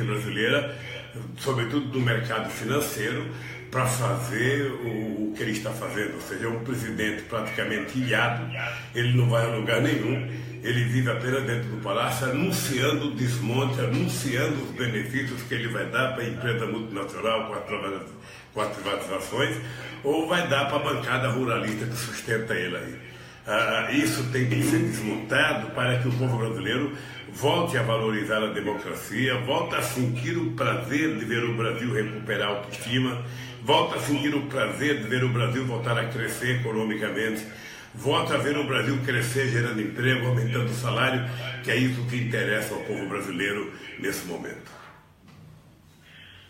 elite brasileira, sobretudo do mercado financeiro, para fazer o que ele está fazendo. Ou seja, é um presidente praticamente ilhado, ele não vai a lugar nenhum, ele vive apenas dentro do palácio, anunciando o desmonte, anunciando os benefícios que ele vai dar para a empresa multinacional com as privatizações, ou vai dar para a bancada ruralista que sustenta ele aí. Isso tem que ser desmontado para que o povo brasileiro volte a valorizar a democracia, volte a sentir o prazer de ver o Brasil recuperar a autoestima, volte a sentir o prazer de ver o Brasil voltar a crescer economicamente, volte a ver o Brasil crescer gerando emprego, aumentando o salário, que é isso que interessa ao povo brasileiro nesse momento.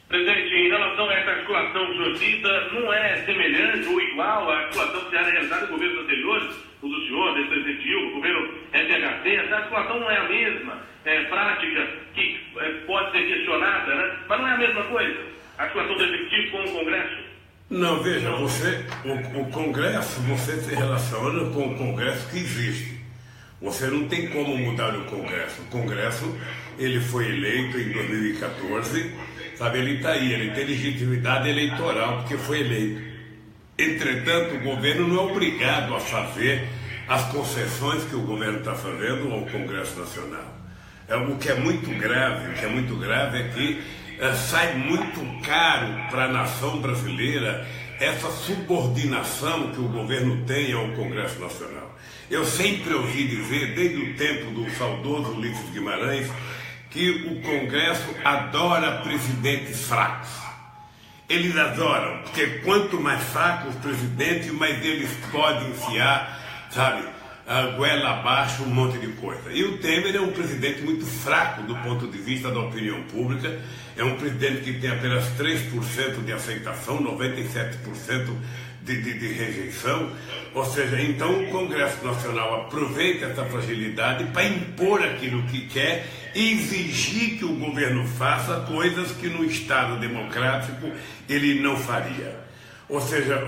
Presidente, em relação a essa articulação que o senhor cita, não é semelhante ou igual à articulação que era realizada em governos anteriores, o do senhor, desse presidente o governo FHC? Essa articulação não é a mesma prática que pode ser questionada, né? Mas não é a mesma coisa, a articulação do Executivo com o Congresso? Não, veja, o Congresso, você se relaciona com o Congresso que existe. Você não tem como mudar o Congresso. O Congresso, ele foi eleito em 2014, sabe, ele está aí, ele tem legitimidade eleitoral porque foi eleito. Entretanto, o governo não é obrigado a fazer as concessões que o governo está fazendo ao Congresso Nacional. O que é muito grave é que sai muito caro para a nação brasileira essa subordinação que o governo tem ao Congresso Nacional. Eu sempre ouvi dizer, desde o tempo do saudoso Ulisses Guimarães, que o Congresso adora presidentes fracos. Eles adoram, porque quanto mais fracos os presidentes, mais eles podem enfiar, sabe, a goela abaixo um monte de coisa. E o Temer é um presidente muito fraco do ponto de vista da opinião pública, é um presidente que tem apenas 3% de aceitação, 97% de rejeição, ou seja, então o Congresso Nacional aproveita essa fragilidade para impor aquilo que quer e exigir que o governo faça coisas que no Estado democrático ele não faria. Ou seja,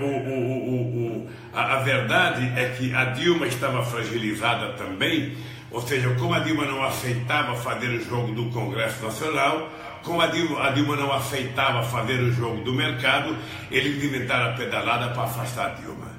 a verdade é que a Dilma estava fragilizada também, ou seja, como a Dilma não aceitava fazer o jogo do Congresso Nacional, como a Dilma não aceitava fazer o jogo do mercado, eles inventaram a pedalada para afastar a Dilma.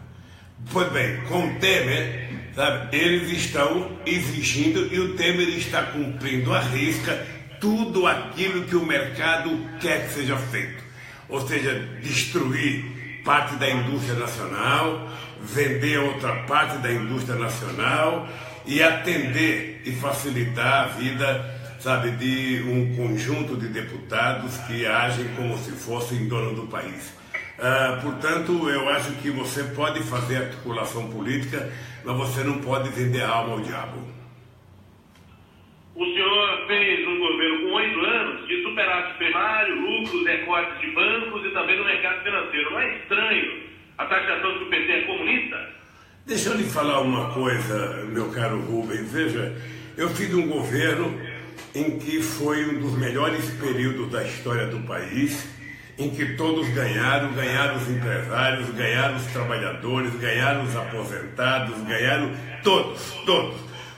Pois bem, com o Temer, sabe, eles estão exigindo e o Temer está cumprindo à risca tudo aquilo que o mercado quer que seja feito. Ou seja, destruir parte da indústria nacional, vender outra parte da indústria nacional e atender e facilitar a vida, sabe, de um conjunto de deputados que agem como se fossem dono do país. Portanto, eu acho que você pode fazer articulação política, mas você não pode vender a alma ao diabo. O senhor fez um governo com 8 anos de superávit primário, lucros, recortes de bancos e também no mercado financeiro. Não é estranho a taxação de que o PT é comunista? Deixa eu lhe falar uma coisa, meu caro Rubens. Veja, eu fiz um governo em que foi um dos melhores períodos da história do país, em que todos ganharam os empresários, ganharam os trabalhadores, ganharam os aposentados, ganharam todos.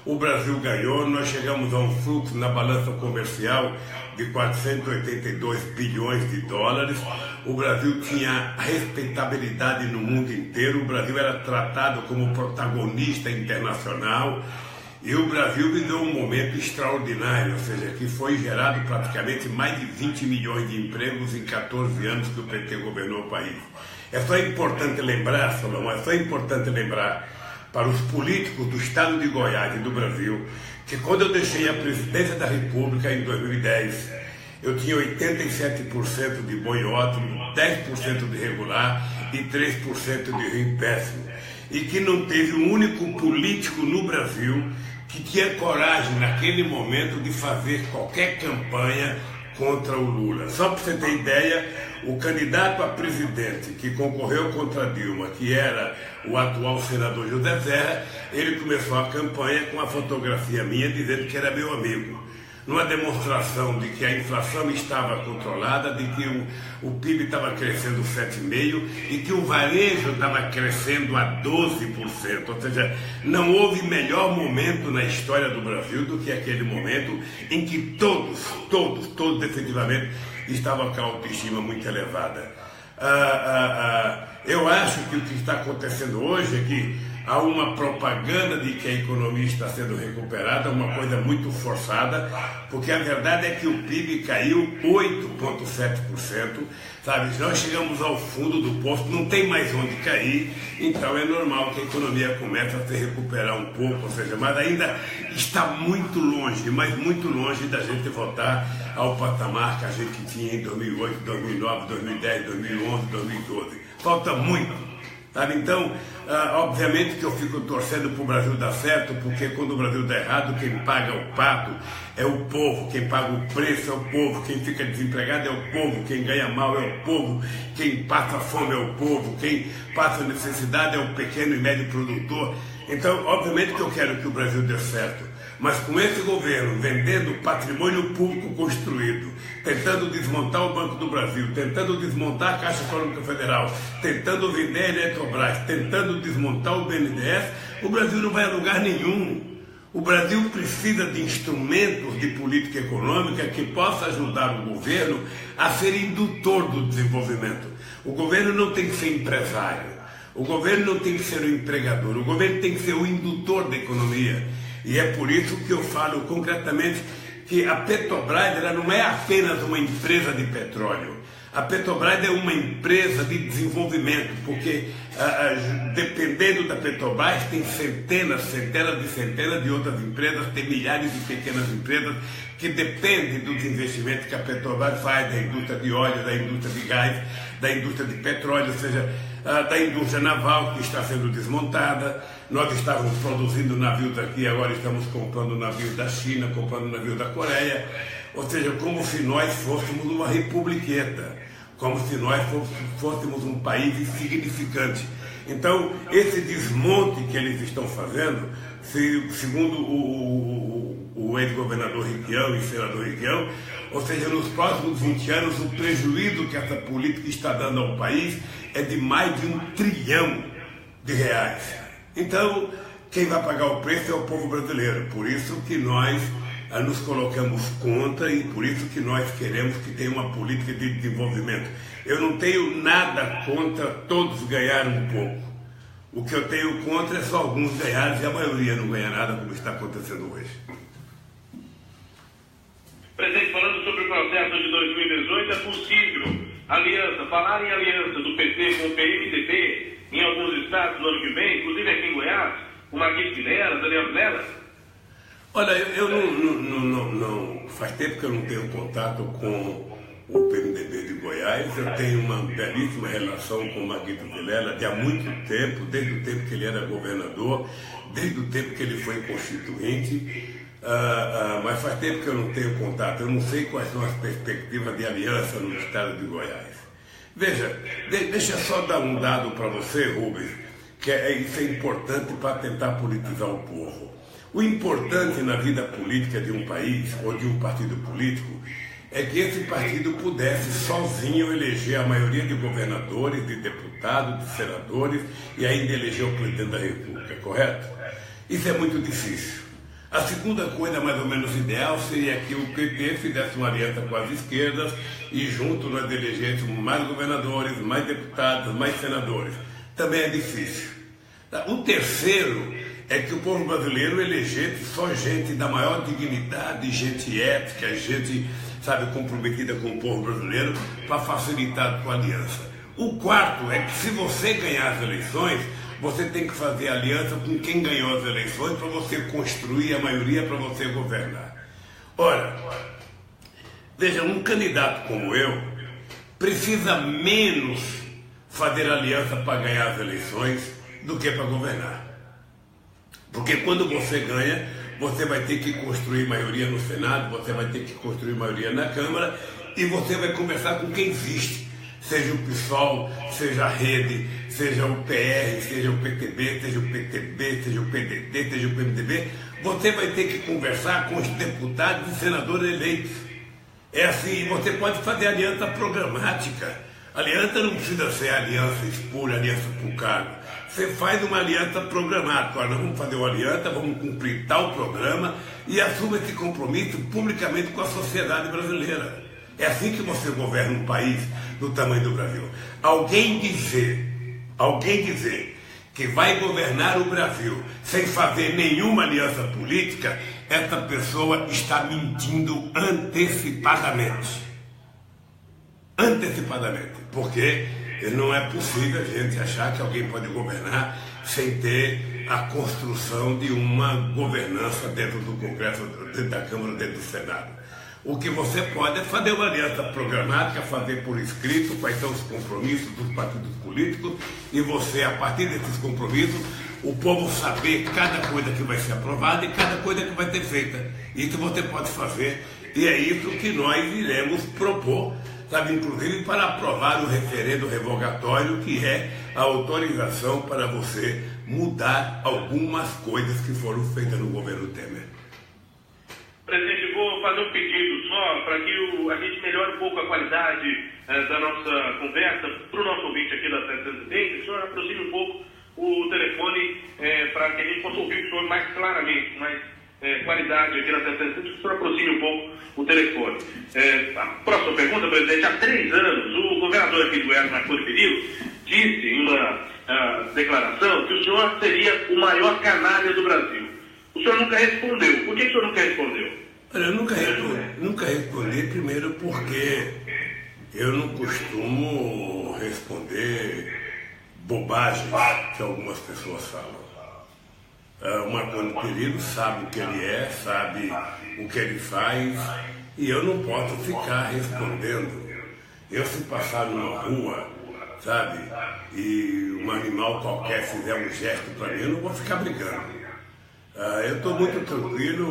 O Brasil ganhou, nós chegamos a um fluxo na balança comercial de 482 bilhões de dólares. O Brasil tinha respeitabilidade no mundo inteiro, o Brasil era tratado como protagonista internacional e o Brasil viveu um momento extraordinário, ou seja, que foi gerado praticamente mais de 20 milhões de empregos em 14 anos que o PT governou o país. É só importante lembrar, Salomão, para os políticos do estado de Goiás e do Brasil, que quando eu deixei a presidência da República em 2010, eu tinha 87% de bom e ótimo, 10% de regular e 3% de ruim péssimo. E que não teve um único político no Brasil que tinha coragem naquele momento de fazer qualquer campanha contra o Lula. Só para você ter ideia, o candidato a presidente que concorreu contra Dilma, que era o atual senador José Serra, ele começou a campanha com a fotografia minha dizendo que era meu amigo. numa demonstração de que a inflação estava controlada, de que o PIB estava crescendo 7,5% e que o varejo estava crescendo a 12%. Ou seja, não houve melhor momento na história do Brasil do que aquele momento em que todos efetivamente estavam com a autoestima muito elevada. Eu acho que o que está acontecendo hoje é que há uma propaganda de que a economia está sendo recuperada, uma coisa muito forçada, porque a verdade é que o PIB caiu 8,7%, sabe? Nós chegamos ao fundo do poço, não tem mais onde cair, então é normal que a economia comece a se recuperar um pouco, ou seja, mas ainda está muito longe, mas muito longe da gente voltar ao patamar que a gente tinha em 2008, 2009, 2010, 2011, 2012. Falta muito. Sabe? Então, obviamente que eu fico torcendo para o Brasil dar certo, porque quando o Brasil dá errado, quem paga o pato é o povo, quem paga o preço é o povo, quem fica desempregado é o povo, quem ganha mal é o povo, quem passa fome é o povo, quem passa necessidade é o pequeno e médio produtor. Então, obviamente que eu quero que o Brasil dê certo. Mas com esse governo vendendo patrimônio público construído, tentando desmontar o Banco do Brasil, tentando desmontar a Caixa Econômica Federal, tentando vender a Eletrobras, tentando desmontar o BNDES, o Brasil não vai a lugar nenhum. O Brasil precisa de instrumentos de política econômica que possa ajudar o governo a ser indutor do desenvolvimento. O governo não tem que ser empresário, o governo não tem que ser o empregador, o governo tem que ser o indutor da economia. E é por isso que eu falo concretamente que a Petrobras ela não é apenas uma empresa de petróleo. A Petrobras é uma empresa de desenvolvimento, porque dependendo da Petrobras tem centenas de outras empresas, tem milhares de pequenas empresas que dependem dos investimentos que a Petrobras faz, da indústria de óleo, da indústria de gás, da indústria de petróleo, ou seja, da indústria naval que está sendo desmontada. Nós estávamos produzindo navios aqui, agora estamos comprando navios da China, comprando navios da Coreia, ou seja, como se nós fôssemos uma republiqueta, como se nós fôssemos um país insignificante. Então, esse desmonte que eles estão fazendo, segundo o ex-governador Requião e senador Requião, ou seja, nos próximos 20 anos, o prejuízo que essa política está dando ao país é de mais de R$1 trilhão. Então, quem vai pagar o preço é o povo brasileiro. Por isso que nós nos colocamos contra e por isso que nós queremos que tenha uma política de desenvolvimento. Eu não tenho nada contra todos ganharem um pouco. O que eu tenho contra é só alguns ganharem e a maioria não ganha nada, como está acontecendo hoje. Presidente, falando sobre o processo de 2018, é possível falar em aliança do PT com o PMDB em alguns estados no ano que vem, inclusive aqui em Goiás, com Marquinhos Vilela, Daniel Vilela? Olha, eu não faz tempo que eu não tenho contato com o PMDB de Goiás. Eu tenho uma belíssima relação com o Marquinhos Vilela de há muito tempo, desde o tempo que ele era governador, desde o tempo que ele foi constituinte. Mas faz tempo que eu não tenho contato, eu não sei quais são as perspectivas de aliança no estado de Goiás. Veja, deixa eu só dar um dado para você, Rubens, que isso é importante para tentar politizar o povo. O importante na vida política de um país ou de um partido político é que esse partido pudesse sozinho eleger a maioria de governadores, de deputados, de senadores e ainda eleger o presidente da República, correto? Isso é muito difícil. A segunda coisa mais ou menos ideal seria que o PT fizesse uma aliança com as esquerdas e junto nós elegêssemos mais governadores, mais deputados, mais senadores. Também é difícil. O terceiro é que o povo brasileiro elegesse só gente da maior dignidade, gente ética, gente, comprometida com o povo brasileiro para facilitar a sua aliança. O quarto é que se você ganhar as eleições, você tem que fazer aliança com quem ganhou as eleições para você construir a maioria para você governar. Ora, veja, um candidato como eu precisa menos fazer aliança para ganhar as eleições do que para governar. Porque quando você ganha, você vai ter que construir maioria no Senado, você vai ter que construir maioria na Câmara e você vai conversar com quem existe. Seja o PSOL, seja a Rede, seja o PR, seja o PTB, seja o PTB, seja o PDT, seja o PMDB, você vai ter que conversar com os deputados e senadores eleitos. É assim, você pode fazer aliança programática. Aliança não precisa ser aliança espúria, aliança por cargo. Você faz uma aliança programática. Olha, nós vamos fazer uma aliança, vamos cumprir tal programa e assume esse compromisso publicamente com a sociedade brasileira. É assim que você governa um país do tamanho do Brasil. Alguém dizer que vai governar o Brasil sem fazer nenhuma aliança política, essa pessoa está mentindo antecipadamente. Porque não é possível a gente achar que alguém pode governar sem ter a construção de uma governança dentro do Congresso, dentro da Câmara, dentro do Senado. O que você pode é fazer uma aliança programática, fazer por escrito quais são os compromissos dos partidos políticos e você, a partir desses compromissos, o povo saber cada coisa que vai ser aprovada e cada coisa que vai ser feita. Isso você pode fazer e é isso que nós iremos propor, sabe, inclusive para aprovar o referendo revogatório, que é a autorização para você mudar algumas coisas que foram feitas no governo Temer. Presidente, vou fazer um pedido só para que a gente melhore um pouco a qualidade da nossa conversa para o nosso ouvinte aqui da 720. Que o senhor aproxime um pouco o telefone para que a gente possa ouvir o senhor mais claramente, mais qualidade aqui na 720, que o senhor aproxime um pouco o telefone. A próxima pergunta, presidente. Há 3 anos, o governador aqui do Goiás, Marconi Perillo, disse em uma declaração que o senhor seria o maior canalha do Brasil. O senhor nunca respondeu. Por que o senhor nunca respondeu? Olha, eu nunca respondi, primeiro porque eu não costumo responder bobagens que algumas pessoas falam. O Marconi Perillo sabe o que ele é, sabe o que ele faz, e eu não posso ficar respondendo. Eu, se passar numa rua, sabe, e um animal qualquer fizer um gesto para mim, eu não vou ficar brigando. Eu estou muito tranquilo,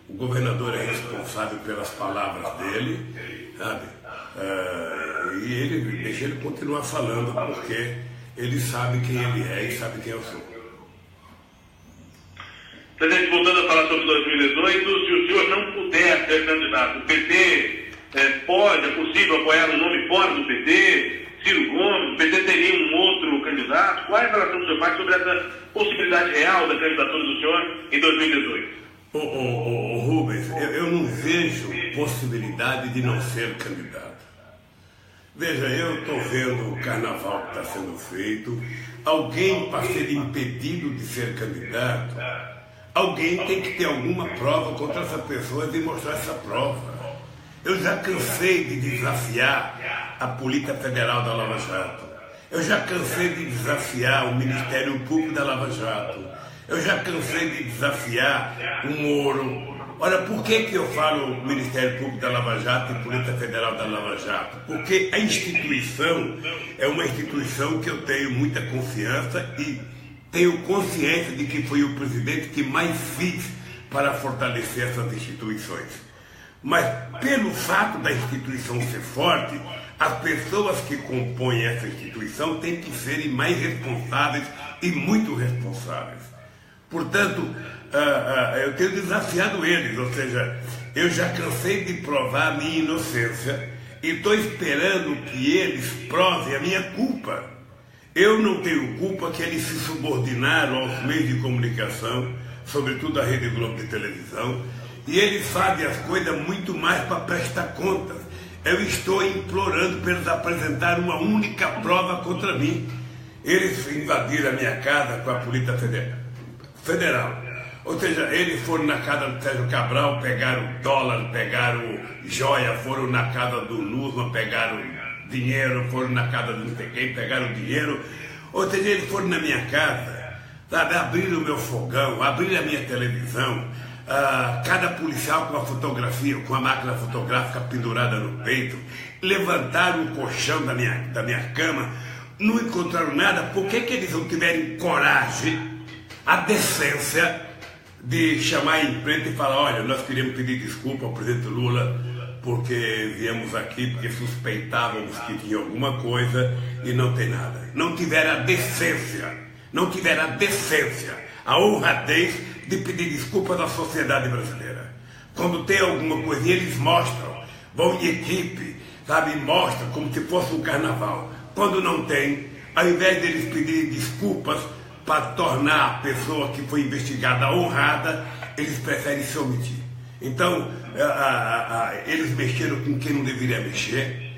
o governador é responsável pelas palavras dele, sabe? E deixa ele continuar falando, porque ele sabe quem ele é e sabe quem eu sou. Presidente, voltando a falar sobre 2018, se o senhor não puder ser candidato, o PT é possível apoiar um nome fora do PT? Ciro Gomes, o PT teria um outro candidato? Qual é a relação do seu pai sobre essa possibilidade real da candidatura do senhor em 2018? Rubens, eu não vejo possibilidade de não ser candidato. Veja, eu estou vendo o carnaval que está sendo feito. Alguém, para ser impedido de ser candidato, alguém tem que ter alguma prova contra essa pessoa e mostrar essa prova. Eu já cansei de desafiar a Polícia Federal da Lava Jato. Eu já cansei de desafiar o Ministério Público da Lava Jato. Eu já cansei de desafiar o Moro. Olha, por que eu falo Ministério Público da Lava Jato e Polícia Federal da Lava Jato? Porque a instituição é uma instituição que eu tenho muita confiança e tenho consciência de que foi o presidente que mais fez para fortalecer essas instituições. Mas, pelo fato da instituição ser forte, as pessoas que compõem essa instituição têm que serem mais responsáveis e muito responsáveis. Portanto, eu tenho desafiado eles, ou seja, eu já cansei de provar a minha inocência e estou esperando que eles provem a minha culpa. Eu não tenho culpa que eles se subordinaram aos meios de comunicação, sobretudo a Rede Globo de televisão, e eles fazem as coisas muito mais para prestar contas. Eu estou implorando para eles apresentarem uma única prova contra mim. Eles invadiram a minha casa com a Polícia Federal. Ou seja, eles foram na casa do Sérgio Cabral, pegaram dólar, pegaram joia, foram na casa do Nussmann, pegaram dinheiro, foram na casa do não sei quem, pegaram dinheiro. Ou seja, eles foram na minha casa, sabe, abriram o meu fogão, abriram a minha televisão. Cada policial com a fotografia, com a máquina fotográfica pendurada no peito, levantaram o colchão da minha cama, não encontraram nada. Por que eles não tiverem coragem, a decência de chamar a imprensa e falar: olha, nós queríamos pedir desculpa ao presidente Lula porque viemos aqui porque suspeitávamos que tinha alguma coisa e não tem nada. Não tiveram a decência, não tiver a decência, a honradez de pedir desculpas à sociedade brasileira. Quando tem alguma coisinha, eles mostram, vão em equipe, sabe, mostram como se fosse um carnaval. Quando não tem, ao invés deles pedirem desculpas para tornar a pessoa que foi investigada honrada, eles preferem se omitir. Então, eles mexeram com quem não deveria mexer,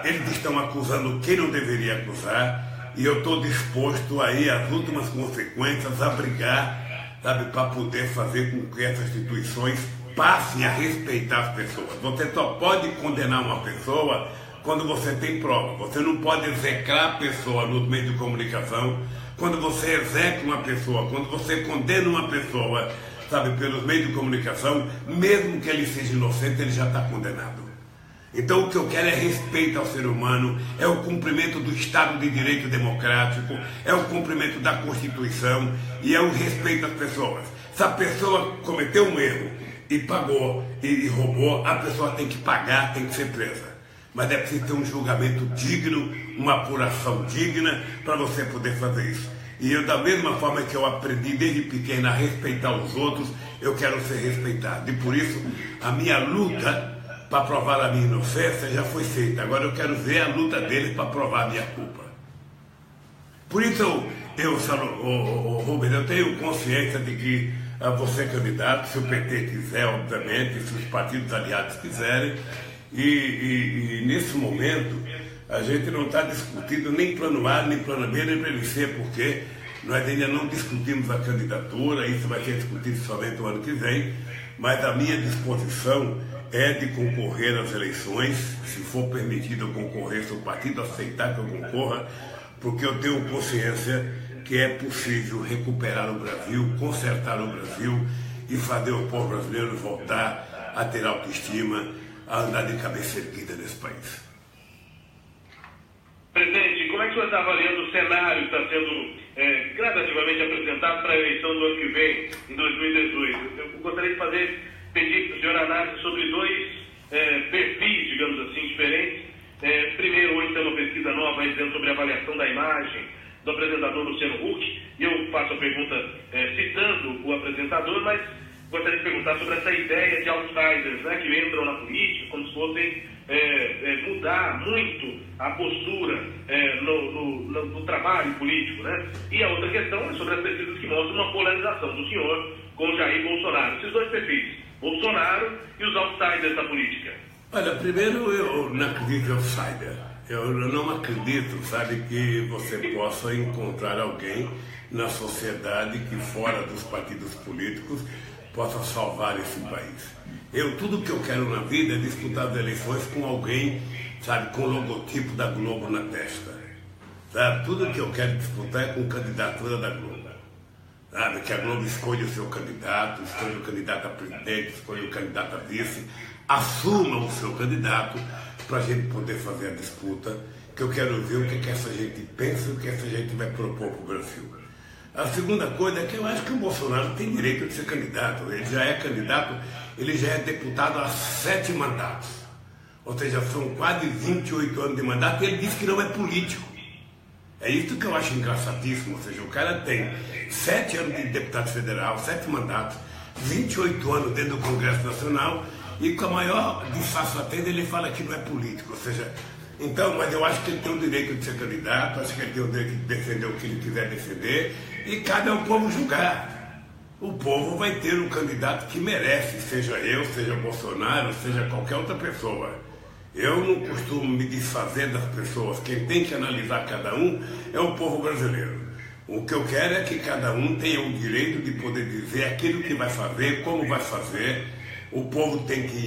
eles estão acusando quem não deveria acusar, e eu estou disposto aí às últimas consequências a brigar, sabe, para poder fazer com que essas instituições passem a respeitar as pessoas. Você só pode condenar uma pessoa quando você tem prova. Você não pode execrar a pessoa nos meios de comunicação. Quando você execra uma pessoa, quando você condena uma pessoa, sabe, pelos meios de comunicação, mesmo que ele seja inocente, ele já está condenado. Então o que eu quero é respeito ao ser humano, é o cumprimento do Estado de Direito Democrático, é o cumprimento da Constituição e é o respeito às pessoas. Se a pessoa cometeu um erro e pagou e roubou, a pessoa tem que pagar, tem que ser presa. Mas é preciso ter um julgamento digno, uma apuração digna para você poder fazer isso. E eu, da mesma forma que eu aprendi desde pequeno a respeitar os outros, eu quero ser respeitado. E por isso, a minha luta para provar a minha inocência já foi feita. Agora eu quero ver a luta deles para provar a minha culpa. Por isso, Rubens, eu tenho consciência de que você é candidato, se o PT quiser, obviamente, se os partidos aliados quiserem. E nesse momento, a gente não está discutindo nem plano A, nem plano B, nem plano C, porque nós ainda não discutimos a candidatura, isso vai ser discutido somente o ano que vem, mas a minha disposição é de concorrer às eleições, se for permitido eu concorrer, se o partido aceitar que eu concorra, porque eu tenho consciência que é possível recuperar o Brasil, consertar o Brasil e fazer o povo brasileiro voltar a ter autoestima, a andar de cabeça erguida nesse país. Presidente, como é que o senhor está avaliando o cenário que está sendo gradativamente apresentado para a eleição do ano que vem, em 2018? Eu gostaria de pedir para o senhor análise sobre dois perfis, digamos assim, diferentes. Primeiro, hoje tem uma pesquisa nova dizendo sobre a avaliação da imagem do apresentador Luciano Huck, e eu faço a pergunta citando o apresentador, mas gostaria de perguntar sobre essa ideia de outsiders, né, que entram na política como se fossem mudar muito a postura no trabalho político, né? E a outra questão é sobre as pesquisas que mostram uma polarização do senhor com Jair Bolsonaro. Esses dois perfis, Bolsonaro e os outsiders da política. Olha, primeiro eu não acredito em outsider. Eu não acredito, sabe, que você possa encontrar alguém na sociedade que fora dos partidos políticos possa salvar esse país. Tudo que eu quero na vida é disputar as eleições com alguém, sabe, com o logotipo da Globo na testa. Sabe? Tudo que eu quero disputar é com candidatura da Globo. Sabe? Que a Globo escolha o seu candidato, escolha o candidato a presidente, escolha o candidato a vice, assuma o seu candidato para a gente poder fazer a disputa, que eu quero ver o que essa gente pensa e o que essa gente vai propor para o Brasil. A segunda coisa é que eu acho que o Bolsonaro tem direito de ser candidato. Ele já é candidato, ele já é deputado há 7 mandatos. Ou seja, são quase 28 anos de mandato e ele diz que não é político. É isso que eu acho engraçadíssimo. Ou seja, o cara tem 7 anos de deputado federal, 7 mandatos, 28 anos dentro do Congresso Nacional e com a maior disfarçatez ele fala que não é político. Ou seja, então, mas eu acho que ele tem o direito de ser candidato, acho que ele tem o direito de defender o que ele quiser defender e cabe ao povo julgar. O povo vai ter um candidato que merece, seja eu, seja Bolsonaro, seja qualquer outra pessoa. Eu não costumo me desfazer das pessoas, quem tem que analisar cada um é o povo brasileiro. O que eu quero é que cada um tenha o direito de poder dizer aquilo que vai fazer, como vai fazer. O povo tem que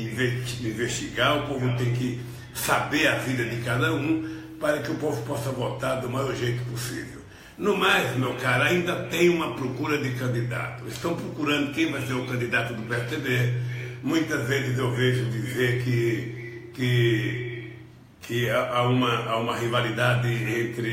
investigar, o povo tem que saber a vida de cada um, para que o povo possa votar do maior jeito possível. No mais, meu cara, ainda tem uma procura de candidato. Estão procurando quem vai ser o candidato do PSDB. Muitas vezes eu vejo dizer que há uma rivalidade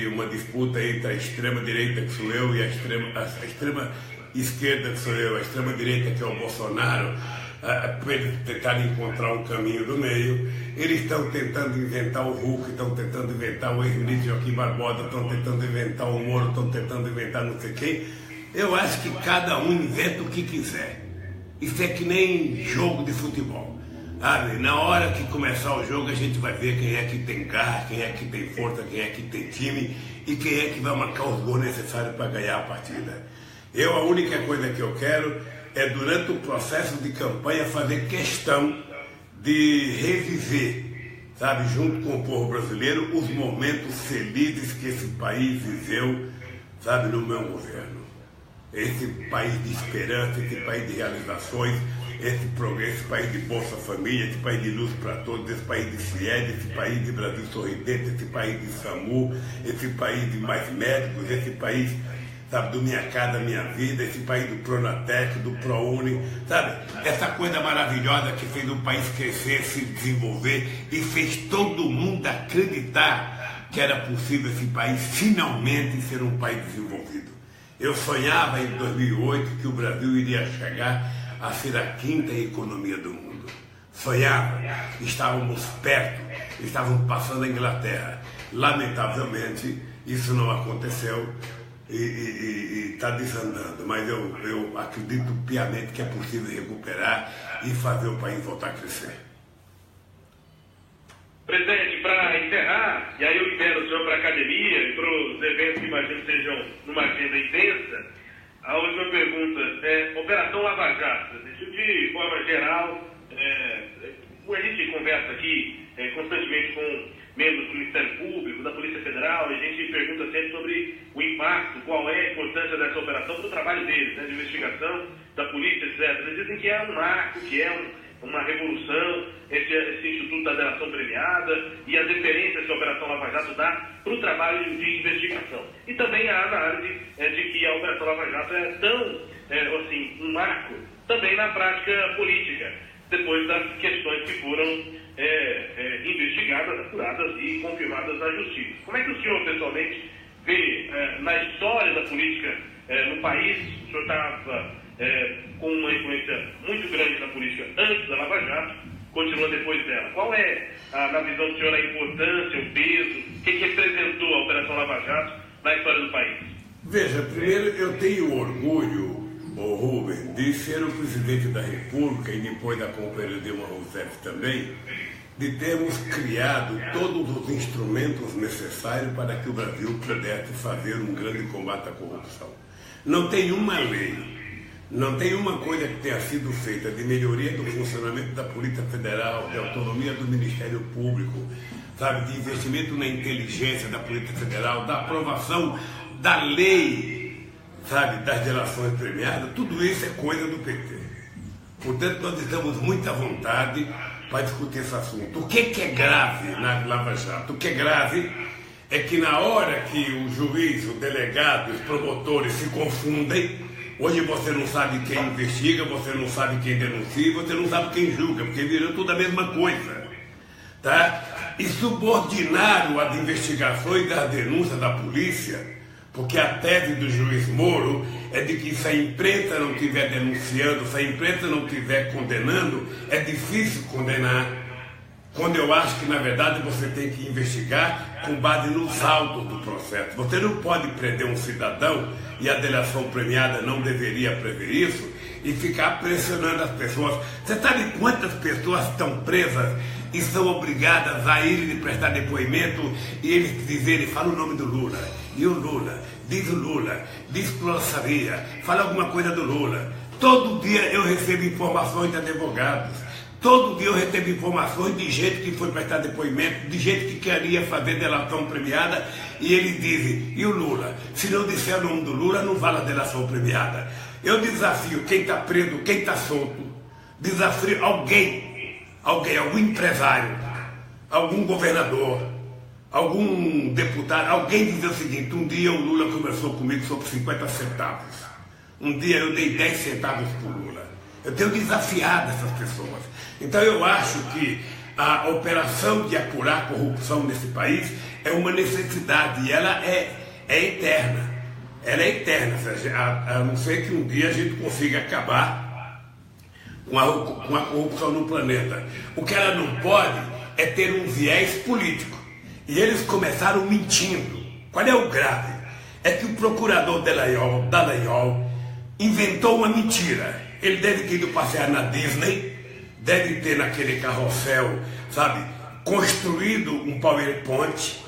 uma disputa entre a extrema-direita, que sou eu, e a extrema-esquerda, que sou eu, a extrema-direita, que é o Bolsonaro, para eles tentarem encontrar um caminho do meio. Eles estão tentando inventar o Hulk, estão tentando inventar o ex-ministro Joaquim Barbosa, estão tentando inventar o Moro, estão tentando inventar não sei quem. Eu acho que cada um inventa o que quiser. Isso é que nem jogo de futebol. Sabe? Na hora que começar o jogo, a gente vai ver quem é que tem garra, quem é que tem força, quem é que tem time e quem é que vai marcar os gols necessários para ganhar a partida. A única coisa que eu quero é, durante o processo de campanha, fazer questão de reviver, sabe, junto com o povo brasileiro, os momentos felizes que esse país viveu, sabe, no meu governo. Esse país de esperança, esse país de realizações, esse país de Bolsa Família, esse país de luz para todos, esse país de FIED, esse país de Brasil Sorridente, esse país de SAMU, esse país de mais médicos, esse país, sabe, do Minha Casa Minha Vida, esse país do Pronatec, do ProUni, sabe? Essa coisa maravilhosa que fez o país crescer, se desenvolver e fez todo mundo acreditar que era possível esse país finalmente ser um país desenvolvido. Eu sonhava em 2008 que o Brasil iria chegar a ser a 5ª economia do mundo. Sonhava, estávamos perto, estávamos passando a Inglaterra. Lamentavelmente, isso não aconteceu e está desandando, mas eu acredito piamente que é possível recuperar e fazer o país voltar a crescer. Presidente, para encerrar, e aí eu libero o senhor para a academia e para os eventos que imagino sejam numa agenda intensa, a última pergunta é Operação Lava Jato. De forma geral, a gente conversa aqui constantemente com membros do Ministério Público, da Polícia Federal, e a gente pergunta sempre sobre o impacto, qual é a importância dessa operação para o trabalho deles, né, de investigação, da polícia, etc. Eles dizem que é um marco, que é uma revolução, esse Instituto da Delação Premiada e as referências que a Operação Lava Jato dá para o trabalho de investigação. E também a análise de que a Operação Lava Jato é tão, um marco também na prática política, depois das questões que foram investigadas, apuradas e confirmadas na Justiça. Como é que o senhor, pessoalmente, vê na história da política no país? O senhor estava com uma influência muito grande na política antes da Lava Jato, continua depois dela. Qual é, na visão do senhor, a importância, o peso, o que representou a Operação Lava Jato na história do país? Veja, primeiro eu tenho orgulho, Rubem, de ser o presidente da República e depois da companheira Dilma Rousseff também, de termos criado todos os instrumentos necessários para que o Brasil pudesse fazer um grande combate à corrupção. Não tem uma lei, não tem uma coisa que tenha sido feita de melhoria do funcionamento da Polícia Federal, de autonomia do Ministério Público, sabe, de investimento na inteligência da Polícia Federal, da aprovação da lei, sabe, das delações premiadas. Tudo isso é coisa do PT. Portanto, nós estamos muito à vontade para discutir esse assunto. O que é grave na Lava Jato? O que é grave é que na hora que o juiz, o delegado, os promotores se confundem, hoje você não sabe quem investiga, você não sabe quem denuncia, você não sabe quem julga, porque virou tudo a mesma coisa. Tá? E subordinaram as investigações das denúncias da polícia, porque a tese do juiz Moro é de que se a imprensa não estiver denunciando, se a imprensa não estiver condenando, é difícil condenar. Quando eu acho que, na verdade, você tem que investigar com base nos autos do processo. Você não pode prender um cidadão, e a delação premiada não deveria prever isso, e ficar pressionando as pessoas. Você sabe quantas pessoas estão presas e são obrigadas a irem prestar depoimento e eles dizerem, fala o nome do Lula, e o Lula, diz que o Lula sabia, fala alguma coisa do Lula. Todo dia eu recebo informações de advogados, todo dia eu recebo informações de gente que foi prestar depoimento, de gente que queria fazer delação premiada, e eles dizem, e o Lula? Se não disser o nome do Lula, não vale a delação premiada. Eu desafio quem está preso, quem está solto, desafio alguém, algum empresário, algum governador, algum deputado, alguém dizer o seguinte, um dia o Lula conversou comigo sobre 50 centavos. Um dia eu dei 10 centavos para o Lula. Eu tenho desafiado essas pessoas. Então eu acho que a operação de apurar a corrupção nesse país é uma necessidade e ela é eterna. Ela é eterna, a não ser que um dia a gente consiga acabar com a corrupção no planeta. O que ela não pode é ter um viés político. E eles começaram mentindo. Qual é o grave? É que o procurador Dallagnol inventou uma mentira. Ele deve ter ido passear na Disney, deve ter naquele carrossel, sabe, construído um PowerPoint,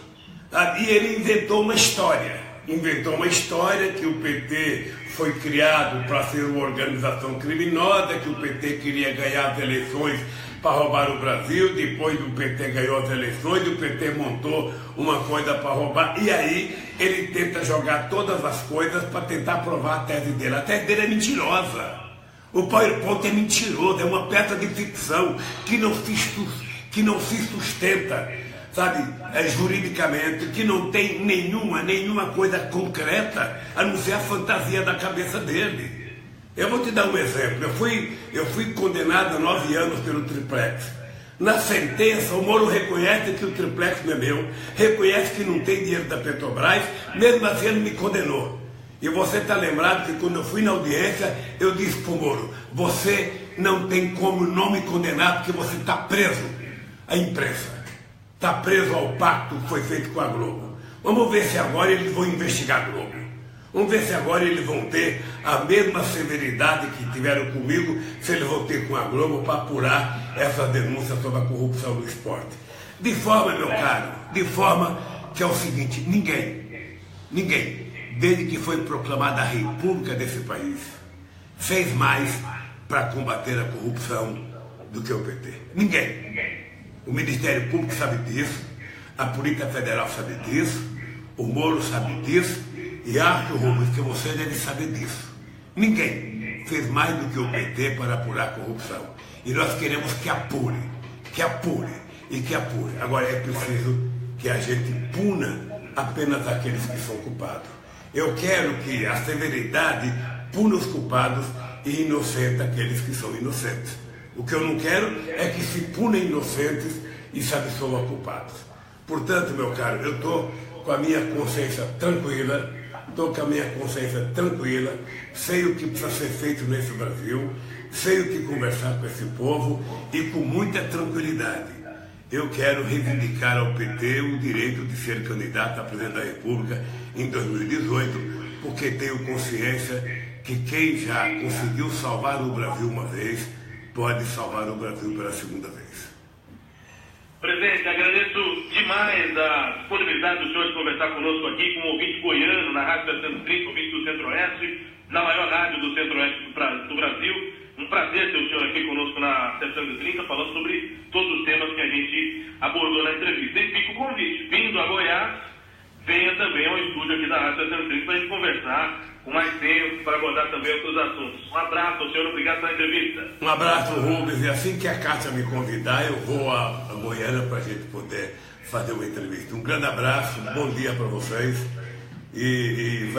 sabe? E ele inventou uma história. Inventou uma história que o PT foi criado para ser uma organização criminosa, que o PT queria ganhar as eleições para roubar o Brasil, depois o PT ganhou as eleições, o PT montou uma coisa para roubar, e aí ele tenta jogar todas as coisas para tentar provar a tese dele. A tese dele é mentirosa. O PowerPoint é mentiroso, é uma peça de ficção que não se sustenta, sabe, juridicamente, que não tem nenhuma coisa concreta, a não ser a fantasia da cabeça dele. Eu vou te dar um exemplo. Eu fui condenado a 9 anos pelo triplex. Na sentença, o Moro reconhece que o triplex não é meu, reconhece que não tem dinheiro da Petrobras, mesmo assim ele me condenou. E você está lembrado que quando eu fui na audiência, eu disse para o Moro, você não tem como não me condenar porque você está preso à imprensa. Está preso ao pacto que foi feito com a Globo. Vamos ver se agora eles vão investigar a Globo. Vamos ver se agora eles vão ter a mesma severidade que tiveram comigo, se eles vão ter com a Globo para apurar essa denúncia sobre a corrupção do esporte. De forma, meu caro, de forma que é o seguinte, ninguém, desde que foi proclamada a República desse país, fez mais para combater a corrupção do que o PT. Ninguém. O Ministério Público sabe disso, a Polícia Federal sabe disso, o Moro sabe disso, e acho, Rubens, que você deve saber disso. Ninguém fez mais do que o PT para apurar a corrupção. E nós queremos que apure. Agora é preciso que a gente puna apenas aqueles que são culpados. Eu quero que a severidade puna os culpados e inocente aqueles que são inocentes. O que eu não quero é que se puna inocentes e se absolva culpados. Portanto, meu caro, eu estou com a minha consciência tranquila, sei o que precisa ser feito nesse Brasil, sei o que conversar com esse povo e com muita tranquilidade. Eu quero reivindicar ao PT o direito de ser candidato a presidente da República em 2018, porque tenho consciência que quem já conseguiu salvar o Brasil uma vez, pode salvar o Brasil pela segunda vez. Presidente, agradeço demais a disponibilidade do senhor de conversar conosco aqui, como ouvinte goiano, na Rádio 730, ouvinte do Centro-Oeste, na maior rádio do Centro-Oeste do Brasil. Um prazer ter o senhor aqui conosco na 730, falando sobre todos os temas que a gente abordou na entrevista. E fica o convite, vindo a Goiás, venha também ao estúdio aqui da Rádio 730 para a gente conversar com mais tempo, para abordar também outros assuntos. Um abraço ao senhor, obrigado pela entrevista. Um abraço, Rubens, e assim que a Kátia me convidar, eu vou a Goiânia para a gente poder fazer uma entrevista. Um grande abraço, um bom dia para vocês e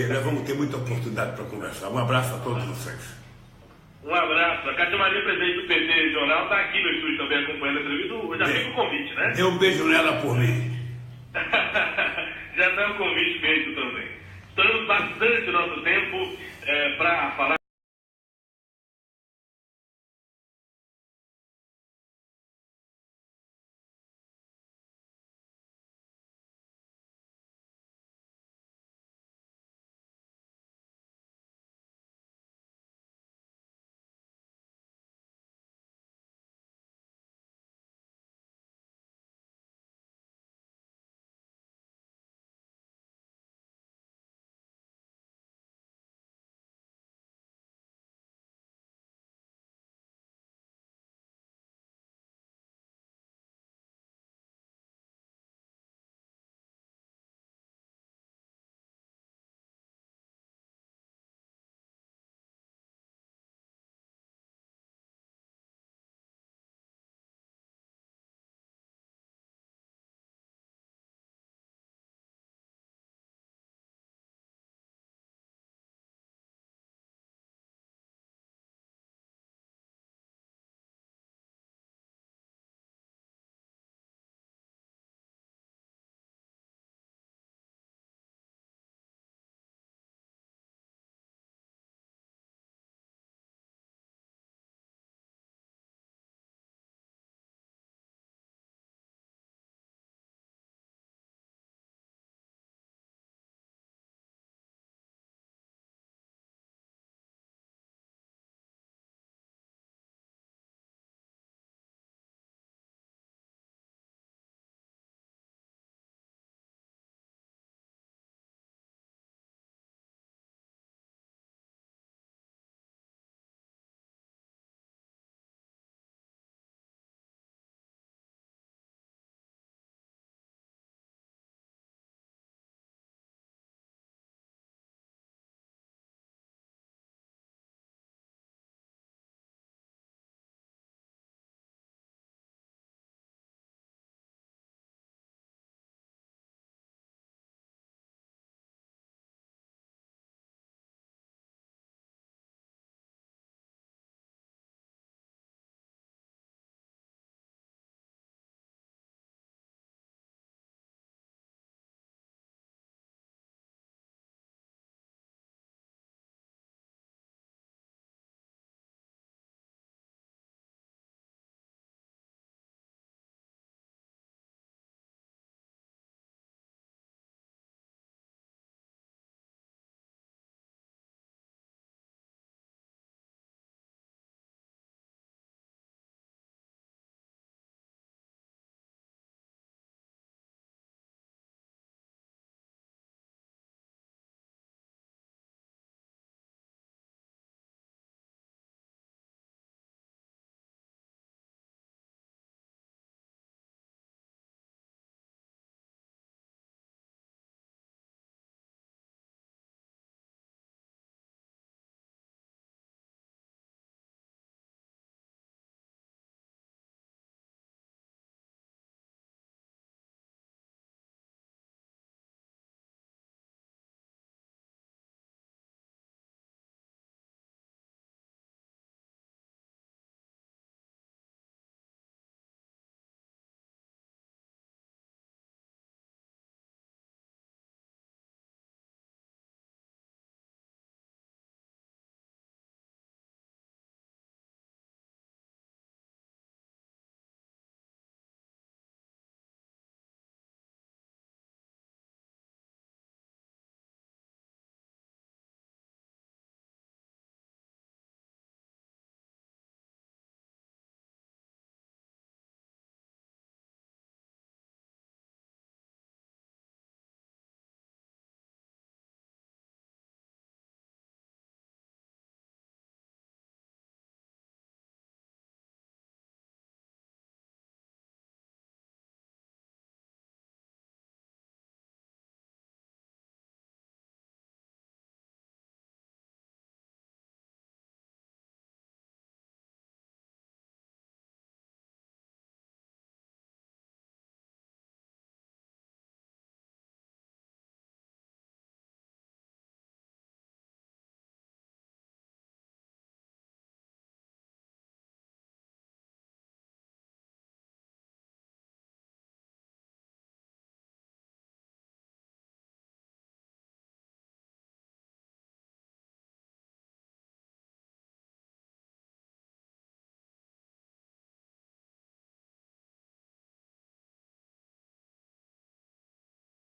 nós vamos ter muita oportunidade para conversar. Um abraço a todos vocês. Um abraço. A Kátia Maria, presidente do PT Regional, está aqui no estúdio também acompanhando a entrevista. Já fica o convite, né? Dê um beijo nela por mim. Já está o convite feito também. Estamos bastante nosso tempo para falar.